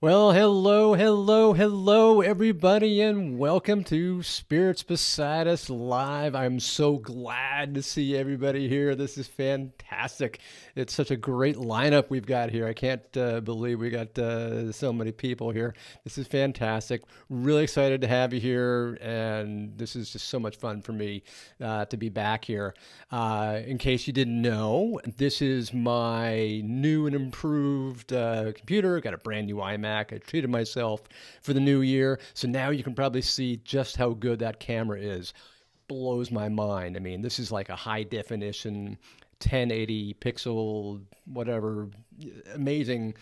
Well, hello, hello, hello, everybody, and welcome to Spirits Beside Us Live. I'm so glad to see everybody here. This is fantastic. It's such a great lineup we've got here. I can't believe we got so many people here. This is fantastic. Really excited to have you here, and this is just so much fun for me to be back here. In case you didn't know, this is my new and improved computer. Got a brand new iMac. I treated myself for the new year. So now you can probably see just how good that camera is. Blows my mind. I mean, this is like a high definition 1080 pixel, whatever, amazing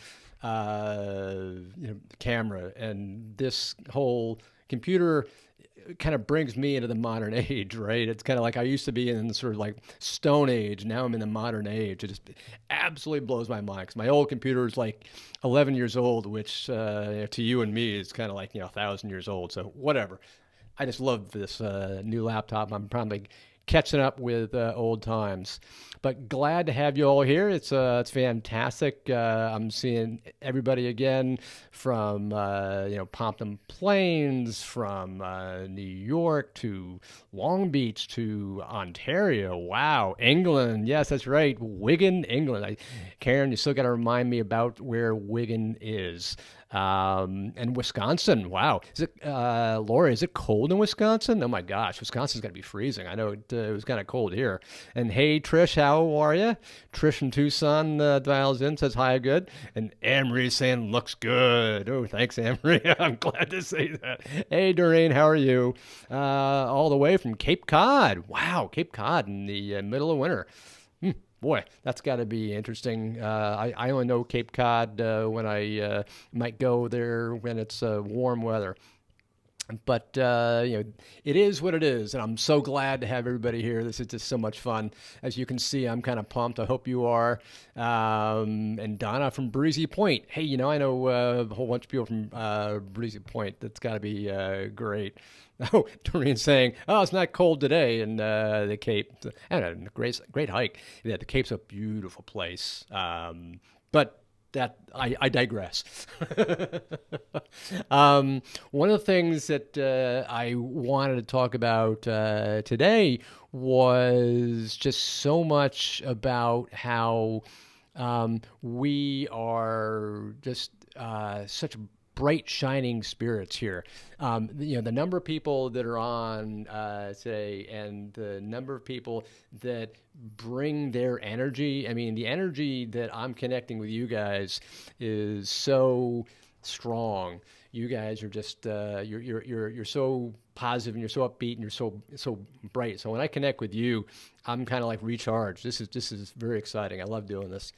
camera. And this whole computer kind of brings me into the modern age, right? It's kind of like I used to be in the sort of like Stone Age. Now I'm in the modern age. It just absolutely blows my mind because my old computer is like 11 years old, which to you and me is kind of like, 1,000 years old. So whatever. I just love this new laptop. I'm probably catching up with old times. But glad to have you all here. It's fantastic. I'm seeing everybody again from Pompton Plains, from New York to Long Beach to Ontario. Wow, England. Yes, that's right, Wigan, England. Karen, you still got to remind me about where Wigan is. And Wisconsin. Wow. Is it, Lori, is it cold in Wisconsin? Oh my gosh, Wisconsin's got to be freezing. I know it was kind of cold here. And hey, Trish, how are you? Trish from Tucson dials in, says hi, good. And Amory's saying looks good. Oh, thanks, Amory. I'm glad to say that. Hey, Doreen, how are you? All the way from Cape Cod. Wow, Cape Cod in the middle of winter. Boy, that's got to be interesting. I only know Cape Cod when I might go there when it's warm weather. But it is what it is, and I'm so glad to have everybody here. This is just so much fun. As you can see, I'm kind of pumped. I hope you are. And Donna from Breezy Point. Hey, I know a whole bunch of people from Breezy Point. That's got to be great. Oh, Doreen's saying, "Oh, it's not cold today in the Cape." And a great hike. Yeah, the Cape's a beautiful place. But that I digress. One of the things that I wanted to talk about today was just so much about how we are just such bright shining spirits here. The number of people that are on today and the number of people that bring their energy. I mean, the energy that I'm connecting with you guys is so strong. You guys are just you're so positive and you're so upbeat and you're so bright. So when I connect with you, I'm kind of like recharged. This is very exciting. I love doing this.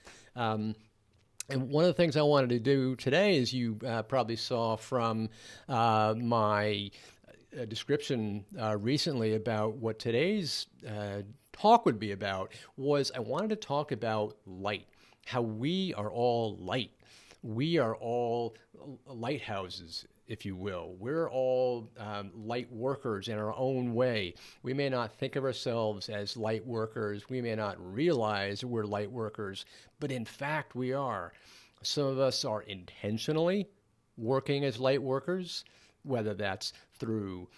And one of the things I wanted to do today, as you probably saw from my description recently about what today's talk would be about, was I wanted to talk about light, how we are all light. We are all lighthouses, if you will. We're all light workers in our own way. We may not think of ourselves as light workers. We may not realize we're light workers, but in fact, we are. Some of us are intentionally working as light workers, whether that's through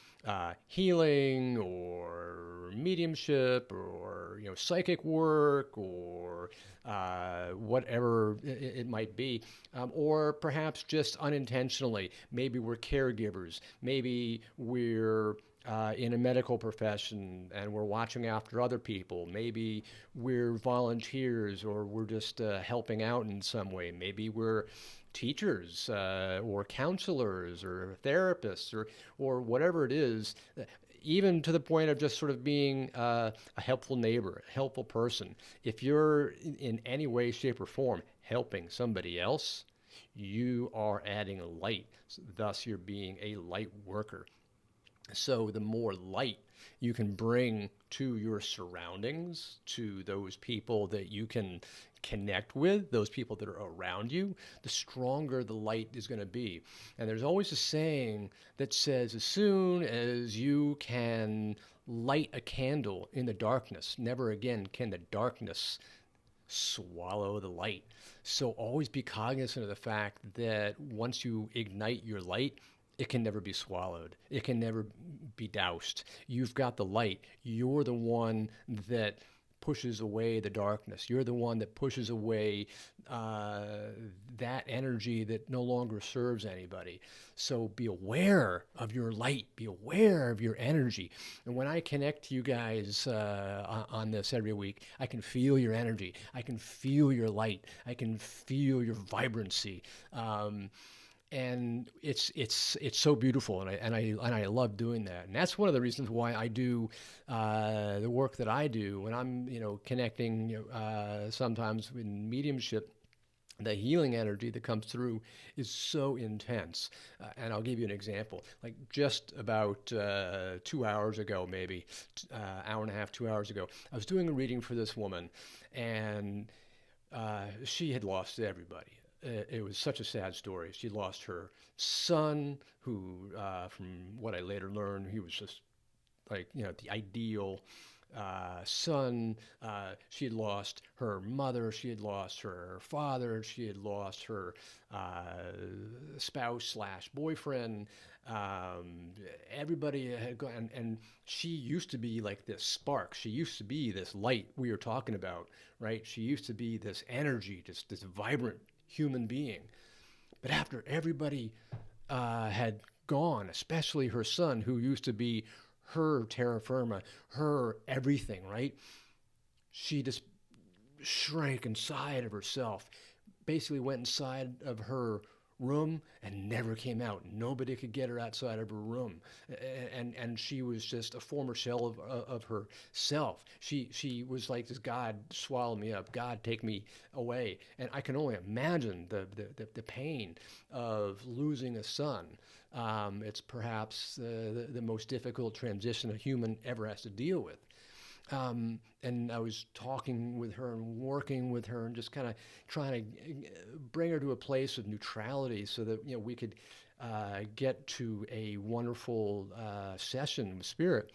healing or mediumship or psychic work or whatever it might be, or perhaps just unintentionally. Maybe we're caregivers. Maybe we're in a medical profession and we're watching after other people. Maybe we're volunteers or we're just helping out in some way. Maybe we're teachers or counselors or therapists or whatever it is, even to the point of just sort of being a helpful neighbor, a helpful person. If you're in any way, shape, or form helping somebody else, you are adding light. Thus, you're being a light worker. So the more light you can bring to your surroundings, to those people that you can connect with, those people that are around you, the stronger the light is going to be. And there's always a saying that says, as soon as you can light a candle in the darkness, never again can the darkness swallow the light. So always be cognizant of the fact that once you ignite your light, it can never be swallowed. It can never be doused. You've got the light. You're the one that pushes away the darkness. You're the one that pushes away uh, that energy that no longer serves anybody. So be aware of your light. Be aware of your energy. And when I connect to you guys on this every week, I can feel your energy. I can feel your light. I can feel your vibrancy. And it's so beautiful, and I love doing that, and that's one of the reasons why I do the work that I do when I'm connecting sometimes in mediumship. The healing energy that comes through is so intense, and I'll give you an example. Like just about 2 hours ago, maybe hour and a half, 2 hours ago, I was doing a reading for this woman, and she had lost everybody. It was such a sad story. She lost her son, who, from what I later learned, he was just like, the ideal son. She had lost her mother. She had lost her father. She had lost her spouse slash boyfriend. Everybody had gone, and she used to be like this spark. She used to be this light we were talking about, right? She used to be this energy, just this vibrant human being. But after everybody had gone, especially her son, who used to be her terra firma, her everything, right? She just shrank inside of herself, basically went inside of her room and never came out. Nobody could get her outside of her room, and she was just a former shell of herself. She was like this: God, swallow me up. God, take me away. And I can only imagine the pain of losing a son. It's perhaps the most difficult transition a human ever has to deal with. And I was talking with her and working with her and just kind of trying to bring her to a place of neutrality so that we could get to a wonderful session with spirit.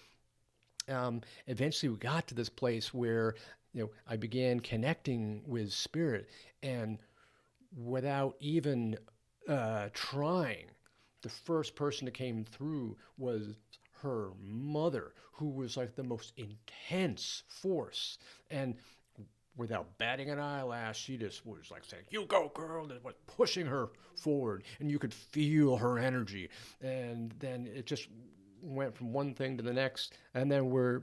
Eventually, we got to this place where I began connecting with spirit, and without even trying, the first person that came through was her mother, who was like the most intense force. And without batting an eyelash, she just was like saying, "You go, girl," and was pushing her forward. And you could feel her energy. And then it just went from one thing to the next, and then we're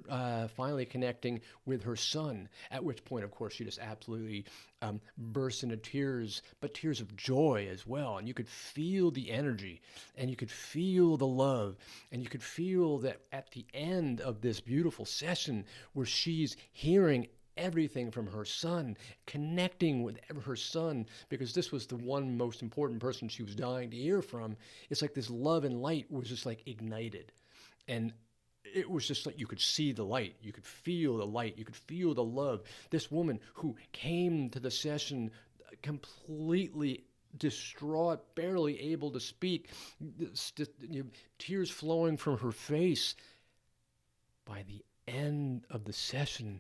finally connecting with her son, at which point, of course, she just absolutely burst into tears, but tears of joy as well. And you could feel the energy, and you could feel the love, and you could feel that at the end of this beautiful session where she's hearing everything from her son, connecting with her son, because this was the one most important person she was dying to hear from. It's like this love and light was just like ignited. And it was just like you could see the light, you could feel the light, you could feel the love. This woman who came to the session completely distraught, barely able to speak, tears flowing from her face. By the end of the session,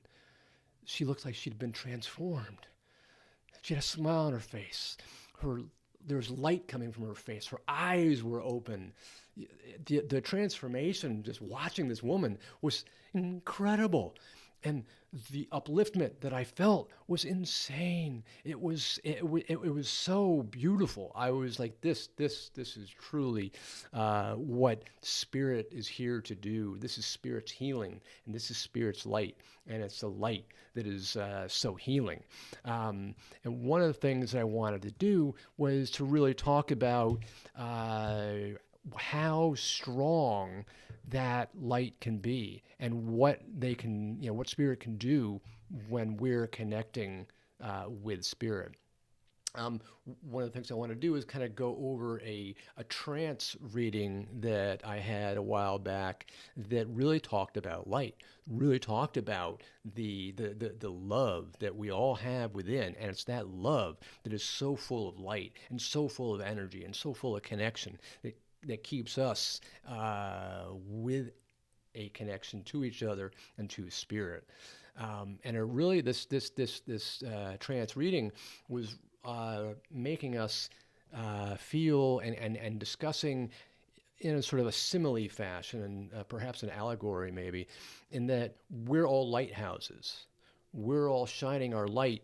she looked like she'd been transformed. She had a smile on her face. There was light coming from her face. Her eyes were open. The transformation, just watching this woman, was incredible. And the upliftment that I felt was insane. It was so beautiful. I was like, this is truly what spirit is here to do. This is spirit's healing, and this is spirit's light, and it's the light that is so healing. And one of the things I wanted to do was to really talk about how strong that light can be and what they can, what spirit can do when we're connecting with spirit. One of the things I want to do is kind of go over a trance reading that I had a while back that really talked about light, really talked about the love that we all have within. And it's that love that is so full of light and so full of energy and so full of connection that keeps us with a connection to each other and to spirit. And it really, this trance reading was making us feel and discussing in a sort of a simile fashion, and perhaps an allegory maybe, in that we're all lighthouses. We're all shining our light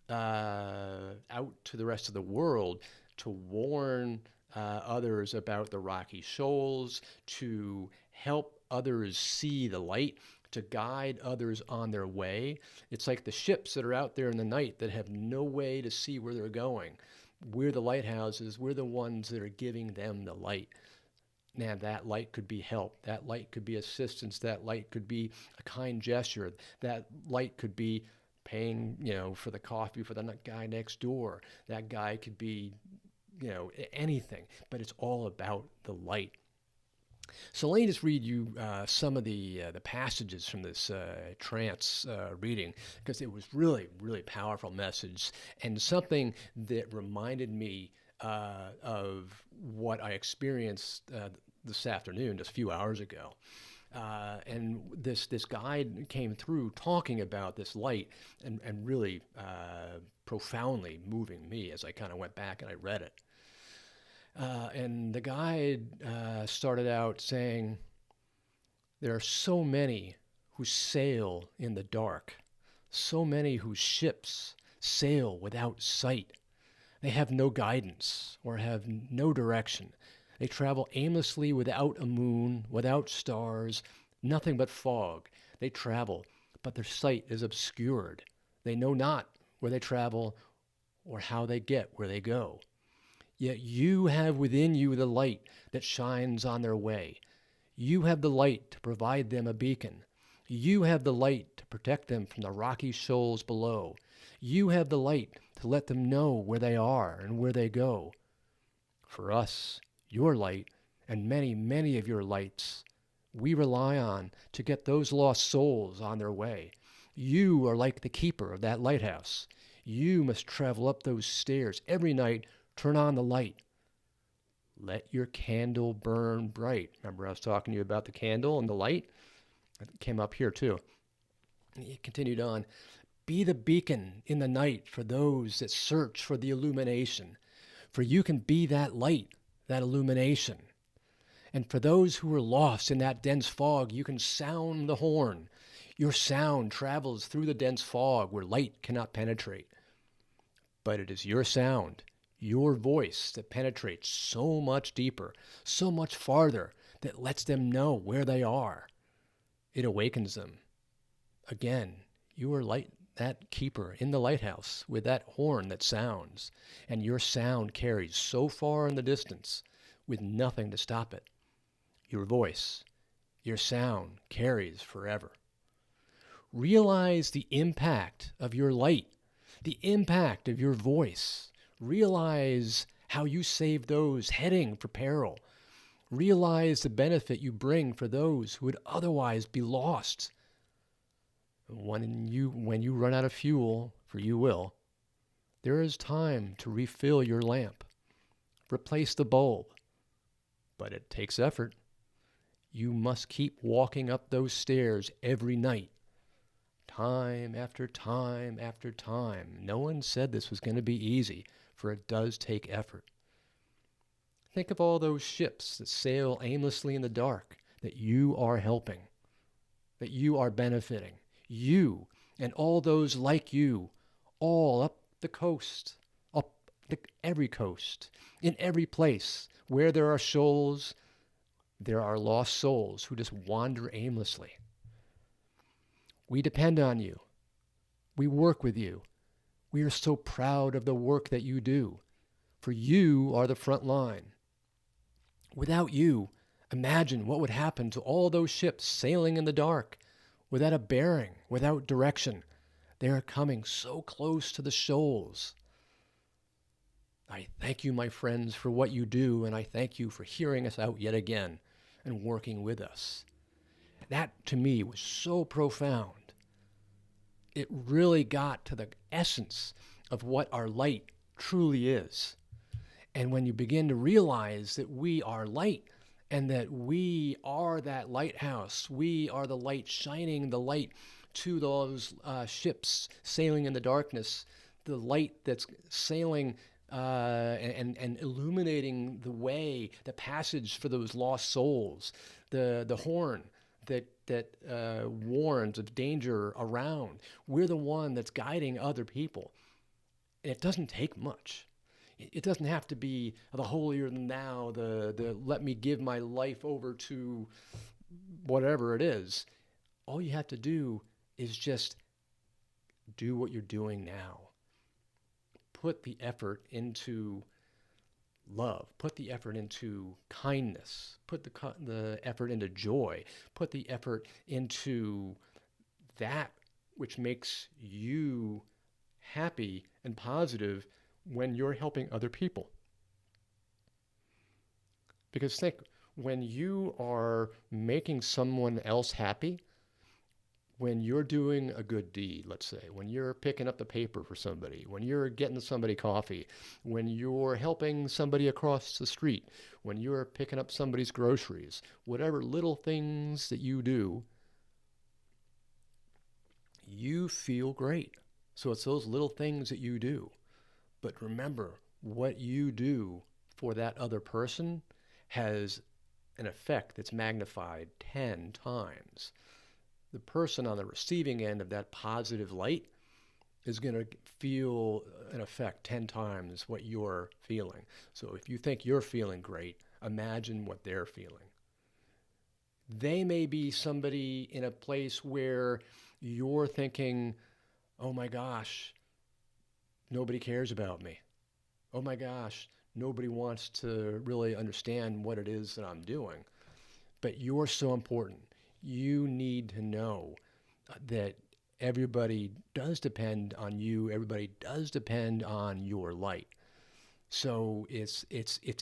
out to the rest of the world to warn others about the rocky shoals, to help others see the light, to guide others on their way. It's like the ships that are out there in the night that have no way to see where they're going. We're the lighthouses, we're the ones that are giving them the light. Man, that light could be help. That light could be assistance. That light could be a kind gesture. That light could be paying, for the coffee for the guy next door. That guy could be, anything. But it's all about the light. So let me just read you some of the passages from this trance reading, because it was really, really powerful message, and something that reminded me of what I experienced this afternoon, just a few hours ago. And this guide came through talking about this light, and really profoundly moving me as I kind of went back and I read it. And the guide started out saying, there are so many who sail in the dark, so many whose ships sail without sight. They have no guidance or have no direction. They travel aimlessly without a moon, without stars, nothing but fog. They travel, but their sight is obscured. They know not where they travel or how they get where they go. Yet you have within you the light that shines on their way. You have the light to provide them a beacon. You have the light to protect them from the rocky shoals below. You have the light to let them know where they are and where they go. For us, your light, and many, many of your lights, we rely on to get those lost souls on their way. You are like the keeper of that lighthouse. You must travel up those stairs every night. Turn on the light. Let your candle burn bright. Remember I was talking to you about the candle and the light? It came up here too. He continued on. Be the beacon in the night for those that search for the illumination. For you can be that light, that illumination. And for those who are lost in that dense fog, you can sound the horn. Your sound travels through the dense fog where light cannot penetrate. But it is your sound, your voice, that penetrates so much deeper, so much farther, that lets them know where they are. It awakens them. Again, you are like that keeper in the lighthouse with that horn that sounds, and your sound carries so far in the distance with nothing to stop it. Your voice, your sound carries forever. Realize the impact of your light, the impact of your voice. Realize how you save those heading for peril. Realize the benefit you bring for those who would otherwise be lost. When you run out of fuel, for you will, there is time to refill your lamp. Replace the bulb. But it takes effort. You must keep walking up those stairs every night. Time after time after time. No one said this was going to be easy, for it does take effort. Think of all those ships that sail aimlessly in the dark that you are helping, that you are benefiting. You and all those like you, all up the coast, every coast, in every place where there are shoals, there are lost souls who just wander aimlessly. We depend on you. We work with you. We are so proud of the work that you do, for you are the front line. Without you, imagine what would happen to all those ships sailing in the dark, without a bearing, without direction. They are coming so close to the shoals. I thank you, my friends, for what you do, and I thank you for hearing us out yet again and working with us. That, to me, was so profound. It really got to the essence of what our light truly is. And when you begin to realize that we are light, and that we are that lighthouse, we are the light shining the light to those ships sailing in the darkness, the light that's sailing and illuminating the way, the passage for those lost souls, the horn that warns of danger around. We're the one that's guiding other people. It doesn't take much. It doesn't have to be the holier than thou, the let me give my life over to whatever it is. All you have to do is just do what you're doing now. Put the effort into love. Put the effort into kindness. Put the effort into joy. Put the effort into that which makes you happy and positive when you're helping other people. Because think, when you are making someone else happy, when you're doing a good deed, let's say, when you're picking up the paper for somebody, when you're getting somebody coffee, when you're helping somebody across the street, when you're picking up somebody's groceries, whatever little things that you do, you feel great. So it's those little things that you do. But remember, what you do for that other person has an effect that's magnified 10 times. The person on the receiving end of that positive light is going to feel an effect 10 times what you're feeling. So if you think you're feeling great, imagine what they're feeling. They may be somebody in a place where you're thinking, oh my gosh, nobody cares about me. Oh my gosh, nobody wants to really understand what it is that I'm doing. But you're so important. You need to know that everybody does depend on you. Everybody does depend on your light. So it's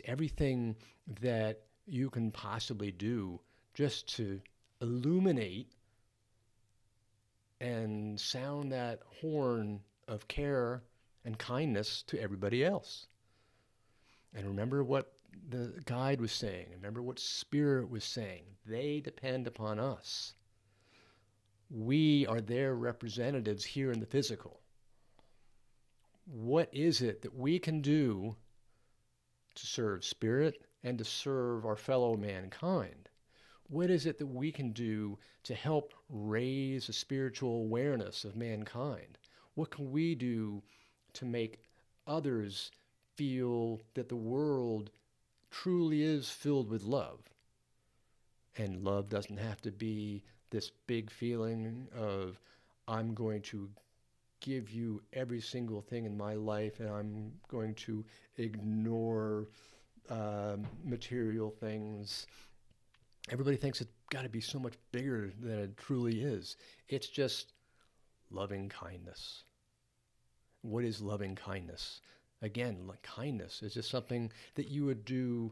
everything that you can possibly do just to illuminate and sound that horn of care and kindness to everybody else. And remember what the guide was saying. Remember what Spirit was saying. They depend upon us. We are their representatives here in the physical. What is it that we can do to serve Spirit and to serve our fellow mankind? What is it that we can do to help raise the spiritual awareness of mankind? What can we do to make others feel that the world truly is filled with love? And love doesn't have to be this big feeling of, I'm going to give you every single thing in my life and I'm going to ignore material things. Everybody thinks it's got to be so much bigger than it truly is. It's just loving kindness. What is loving kindness? Again, like kindness is just something that you would do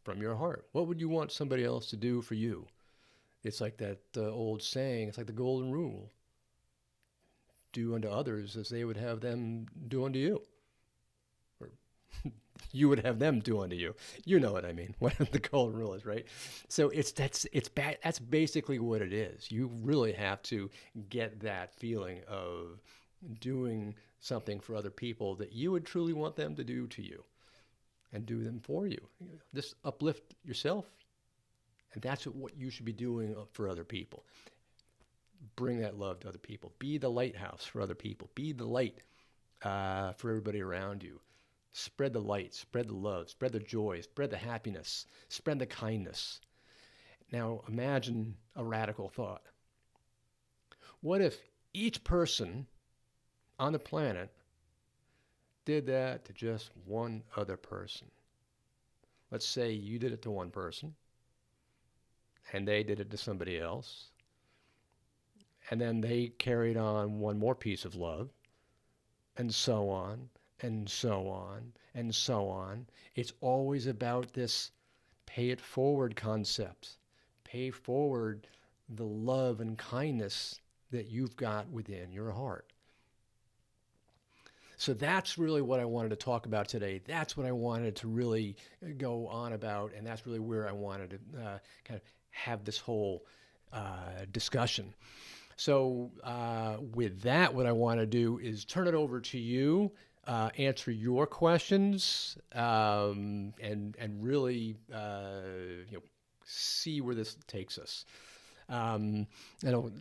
from your heart. What would you want somebody else to do for you? It's like that old saying, it's like the golden rule. Do unto others as they would have them do unto you. Or you would have them do unto you. You know what I mean, what the golden rule is, right? So that's basically what it is. You really have to get that feeling of doing something for other people that you would truly want them to do to you and do them for you. Just uplift yourself, and that's what you should be doing for other people. Bring that love to other people. Be the lighthouse for other people. Be the light for everybody around you. Spread the light, spread the love, spread the joy, spread the happiness, spread the kindness. Now imagine a radical thought. What if each person on the planet did that to just one other person? Let's say you did it to one person, and they did it to somebody else, and then they carried on one more piece of love, and so on, and so on, and so on. It's always about this pay it forward concept. Pay forward the love and kindness that you've got within your heart. So that's really what I wanted to talk about today. That's what I wanted to really go on about, and that's really where I wanted to kind of have this whole discussion. So with that, what I want to do is turn it over to you, answer your questions, and really see where this takes us. And I'll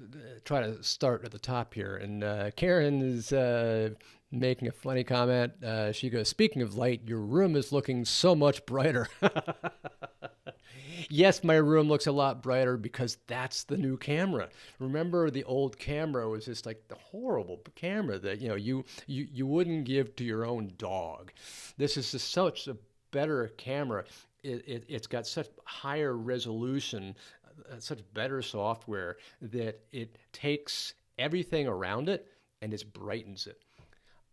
try to start at the top here. And Karen is making a funny comment. She goes, "Speaking of light, your room is looking so much brighter." Yes, my room looks a lot brighter because that's the new camera. Remember, the old camera was just like the horrible camera that you wouldn't give to your own dog. This is just such a better camera. It's got such higher resolution, such better software that it takes everything around it and it brightens it.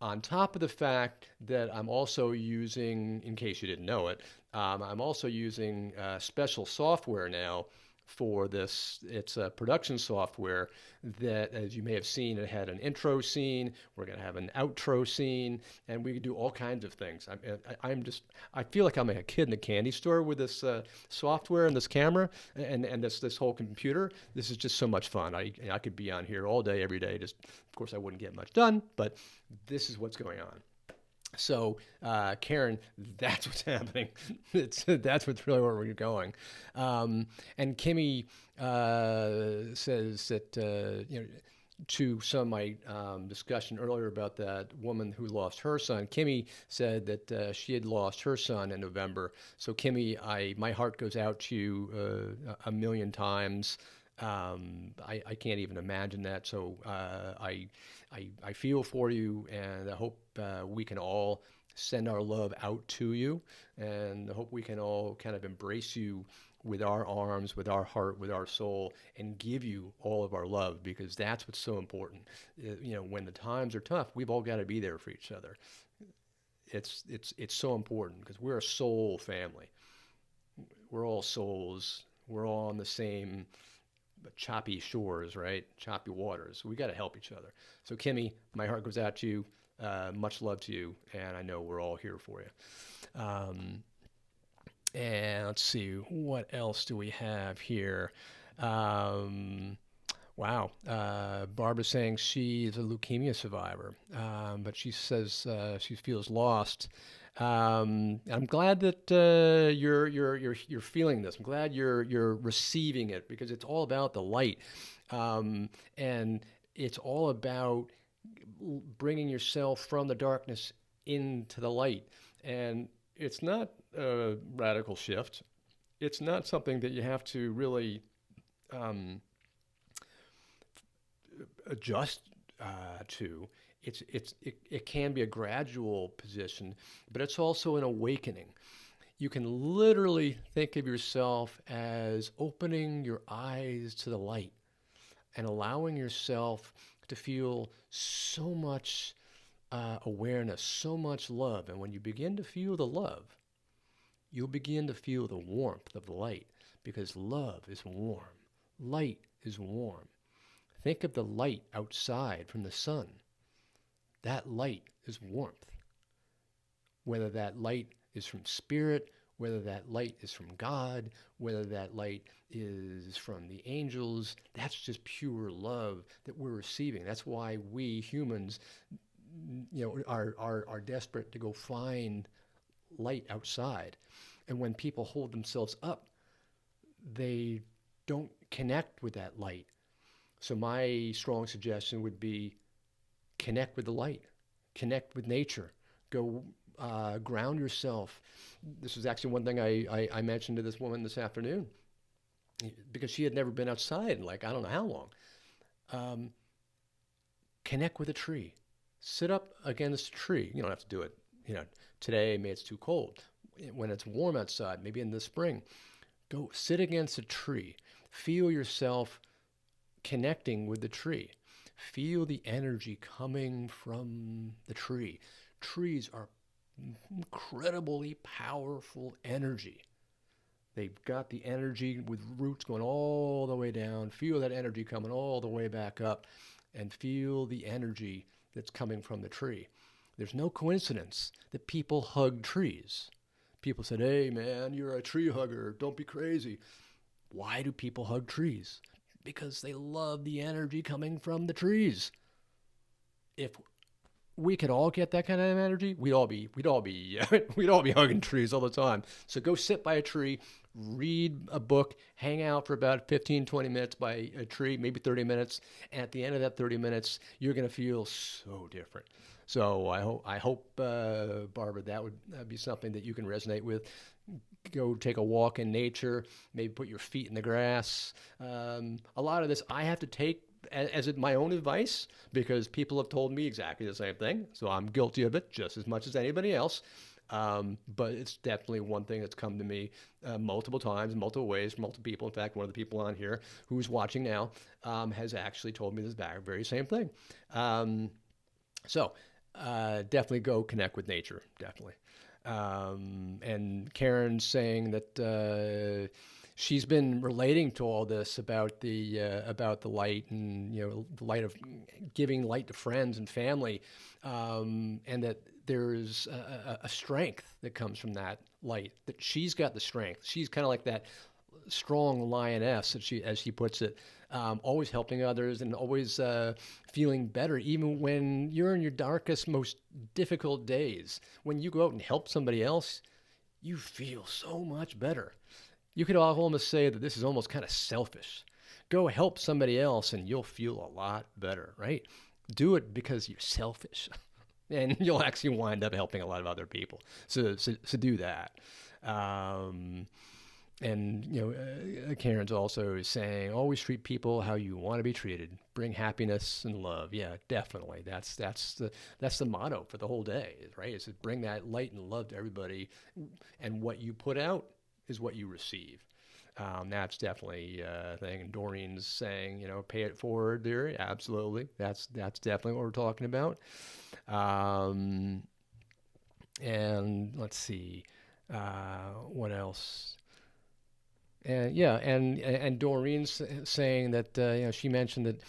On top of the fact that I'm also using, in case you didn't know it, I'm also using special software now for this. It's a production software that, as you may have seen, it had an intro scene. We're going to have an outro scene, and we can do all kinds of things. I feel like I'm a kid in a candy store with this software and this camera and this whole computer. This is just so much fun. I could be on here all day, every day. Just, of course, I wouldn't get much done, but this is what's going on. So, Karen, that's what's happening. That's what's really where we're going. And Kimmy says that to some of my discussion earlier about that woman who lost her son. Kimmy said that she had lost her son in November. So, Kimmy, my heart goes out to you a million times. I can't even imagine that. So I feel for you, and I hope we can all send our love out to you, and I hope we can all kind of embrace you with our arms, with our heart, with our soul, and give you all of our love, because that's what's so important. When the times are tough, we've all got to be there for each other. It's so important because we're a soul family. We're all souls. We're all on the same choppy shores, right? Choppy waters. We got to help each other. So, Kimmy, my heart goes out to you. Much love to you, and I know we're all here for you. And let's see, what else do we have here? Wow. Barbara's saying she's a leukemia survivor, but she says she feels lost. I'm glad that you're feeling this. I'm glad you're receiving it, because it's all about the light, and it's all about bringing yourself from the darkness into the light. And it's not a radical shift. It's not something that you have to really adjust to. It can be a gradual position, but it's also an awakening. You can literally think of yourself as opening your eyes to the light and allowing yourself to feel so much awareness, so much love. And when you begin to feel the love, you'll begin to feel the warmth of the light, because love is warm. Light is warm. Think of the light outside from the sun. That light is warmth. Whether that light is from spirit, whether that light is from God, whether that light is from the angels, that's just pure love that we're receiving. That's why we humans, are desperate to go find light outside. And when people hold themselves up, they don't connect with that light. So my strong suggestion would be connect with the light, connect with nature, go ground yourself. This is actually one thing I mentioned to this woman this afternoon, because she had never been outside in, like, I don't know how long. Connect with a tree. Sit up against a tree. You don't have to do it, today, maybe it's too cold. When it's warm outside, maybe in the spring, go sit against a tree. Feel yourself connecting with the tree. Feel the energy coming from the tree. Trees are incredibly powerful energy. They've got the energy with roots going all the way down. Feel that energy coming all the way back up, and feel the energy that's coming from the tree. There's no coincidence that people hug trees. People said, "Hey man, you're a tree hugger. Don't be crazy." Why do people hug trees? because they love the energy coming from the trees. If we could all get that kind of energy, we'd all be hugging trees all the time. So go sit by a tree, read a book, hang out for about 15, 20 minutes by a tree, maybe 30 minutes. And at the end of that 30 minutes, you're going to feel so different. So I hope, Barbara, that would be something that you can resonate with. Go take a walk in nature, maybe put your feet in the grass. A lot of this I have to take as my own advice because people have told me exactly the same thing. So I'm guilty of it just as much as anybody else. But it's definitely one thing that's come to me multiple times, multiple ways, from multiple people. In fact, one of the people on here who's watching now has actually told me this very same thing. So definitely go connect with nature, definitely. And Karen's saying that she's been relating to all this about the light and the light of giving light to friends and family, and that there's a strength that comes from that light. That she's got the strength. She's kind of like that strong lioness, as she puts it, always helping others and always feeling better, even when you're in your darkest, most difficult days. When you go out and help somebody else, you feel so much better. You could almost say that this is almost kind of selfish. Go help somebody else and you'll feel a lot better, right? Do it because you're selfish. And you'll actually wind up helping a lot of other people. So do that. And Karen's also saying, always treat people how you want to be treated. Bring happiness and love. Yeah, definitely. That's the motto for the whole day, right? Is to bring that light and love to everybody, and what you put out is what you receive. That's definitely a thing. And Doreen's saying, pay it forward, dear. Absolutely. That's definitely what we're talking about. And let's see, what else? And yeah, and Doreen's saying that she mentioned that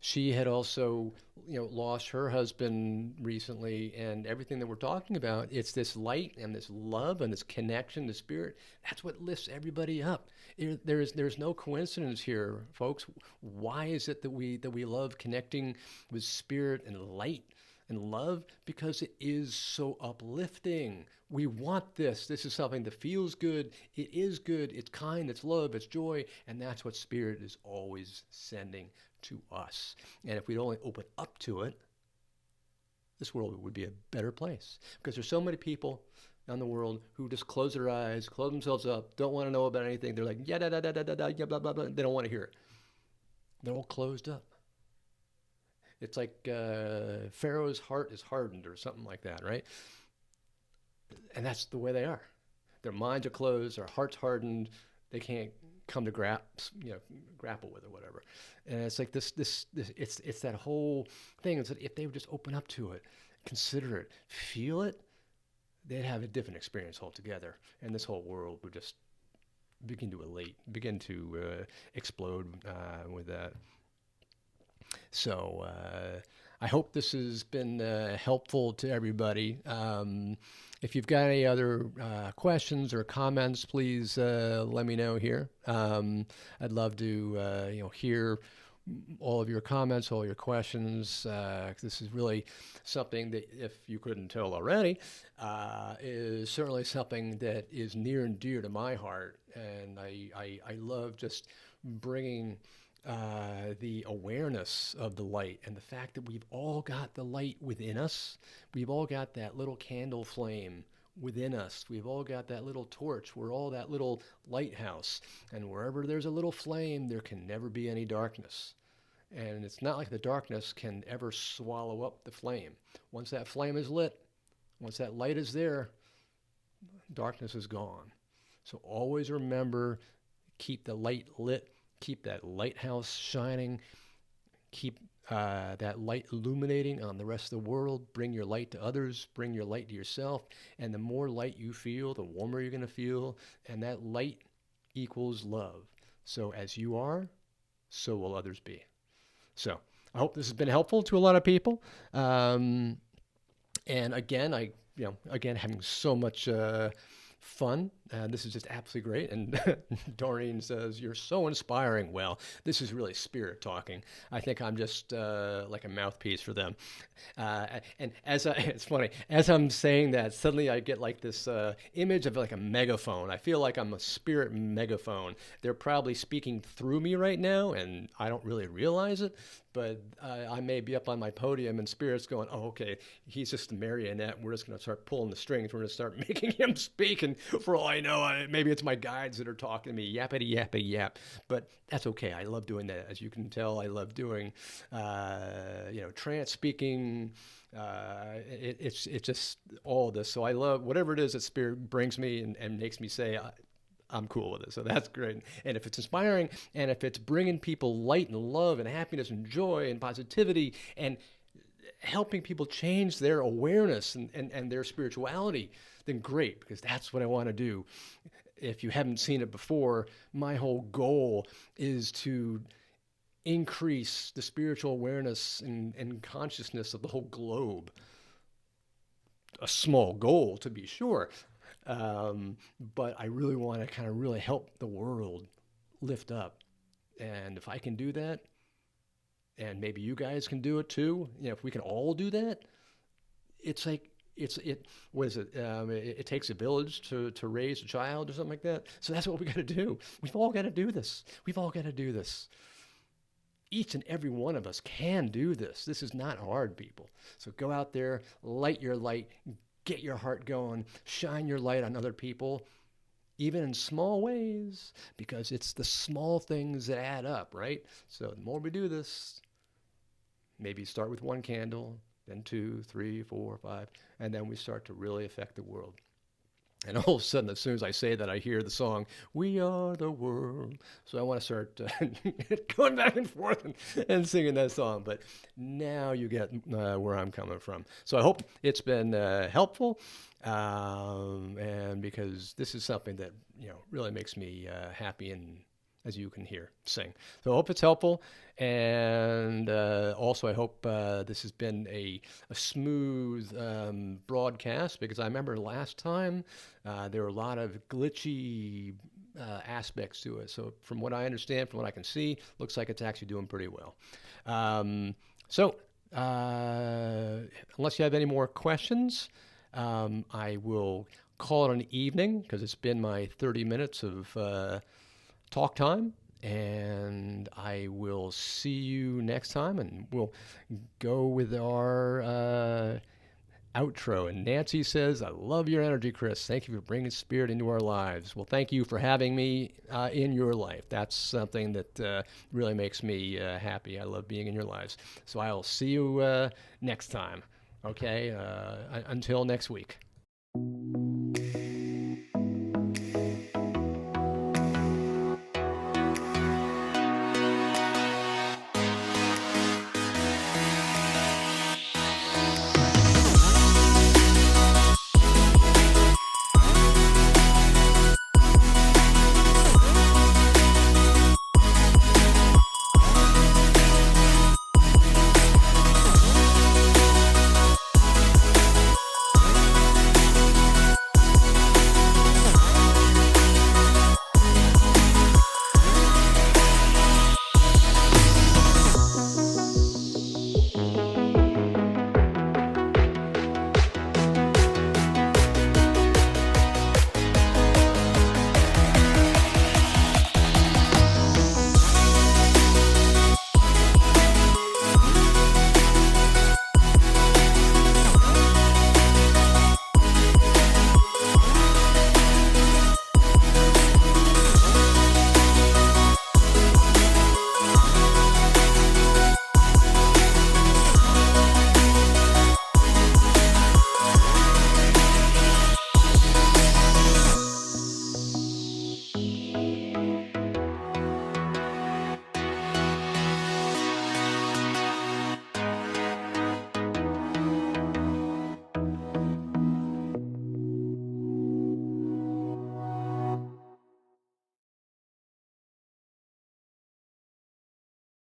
she had also lost her husband recently, and everything that we're talking about, it's this light and this love and this connection to spirit. That's what lifts everybody up. There's no coincidence here, folks. Why is it that we love connecting with spirit and light and love? Because it is so uplifting. We want this. This is something that feels good. It is good. It's kind. It's love. It's joy. And that's what spirit is always sending to us. And if we'd only open up to it, this world would be a better place. Because there's so many people in the world who just close their eyes, close themselves up, don't want to know about anything. They're like, yeah, da, da, da, da, da, yeah, blah, blah, blah. They don't want to hear it. They're all closed up. It's like Pharaoh's heart is hardened or something like that, right? And that's the way they are. Their minds are closed, their heart's hardened. They can't come to grapple with or whatever. And it's like this it's that whole thing. It's that if they would just open up to it, consider it, feel it, they'd have a different experience altogether. And this whole world would just begin to explode with that. So I hope this has been helpful to everybody. If you've got any other questions or comments, please let me know here. I'd love to hear all of your comments, all your questions. This is really something that, if you couldn't tell already, is certainly something that is near and dear to my heart. And I love just bringing the awareness of the light and the fact that we've all got the light within us. We've all got that little candle flame within us. We've all got that little torch. We're all that little lighthouse. And wherever there's a little flame, there can never be any darkness. And it's not like the darkness can ever swallow up the flame. Once that flame is lit, once that light is there, darkness is gone. So always remember, keep the light lit. Keep that lighthouse shining. Keep that light illuminating on the rest of the world. Bring your light to others. Bring your light to yourself. And the more light you feel, the warmer you're going to feel. And that light equals love. So as you are, so will others be. So I hope this has been helpful to a lot of people. And again, having so much fun. This is just absolutely great. And Doreen says, "You're so inspiring." Well, this is really spirit talking. I think I'm just like a mouthpiece for them. And it's funny, as I'm saying that, suddenly I get like this image of like a megaphone. I feel like I'm a spirit megaphone. They're probably speaking through me right now, and I don't really realize it. But I may be up on my podium, and spirit's going, "Oh, okay, he's just a marionette. We're just going to start pulling the strings. We're going to start making him speak." And for all I know, maybe it's my guides that are talking to me, yappity yappity yap. But that's okay. I love doing that. As you can tell, I love doing, trance speaking. It's just all of this. So I love whatever it is that spirit brings me and makes me say, I'm cool with it. So that's great. And if it's inspiring, and if it's bringing people light and love and happiness and joy and positivity and helping people change their awareness and their spirituality, then great, because that's what I want to do. If you haven't seen it before, my whole goal is to increase the spiritual awareness and consciousness of the whole globe. A small goal, to be sure, but I really want to kind of really help the world lift up. And if I can do that, and maybe you guys can do it too, if we can all do that, it's like what is it? It takes a village to raise a child or something like that. So that's what we got to do. We've all got to do this. We've all got to do this. Each and every one of us can do this. This is not hard, people. So go out there, light your light, get your heart going, shine your light on other people, even in small ways, because it's the small things that add up, right? So the more we do this, maybe start with one candle, then 2, 3, 4, 5, and then we start to really affect the world. And all of a sudden, as soon as I say that, I hear the song, "We Are the World." So I want to start going back and forth and singing that song. But now you get where I'm coming from. So I hope it's been helpful. And because this is something that, really makes me happy and, as you can hear, sing. So I hope it's helpful. And also, I hope this has been a smooth broadcast, because I remember last time there were a lot of glitchy aspects to it. So from what I understand, from what I can see, looks like it's actually doing pretty well. So unless you have any more questions, I will call it an evening, because it's been my 30 minutes of talk time, and I will see you next time, and we'll go with our outro. And Nancy says, "I love your energy, Chris. Thank you for bringing spirit into our lives." Well, thank you for having me in your life. That's something that really makes me happy. I love being in your lives. So I'll see you next time. Okay, until next week.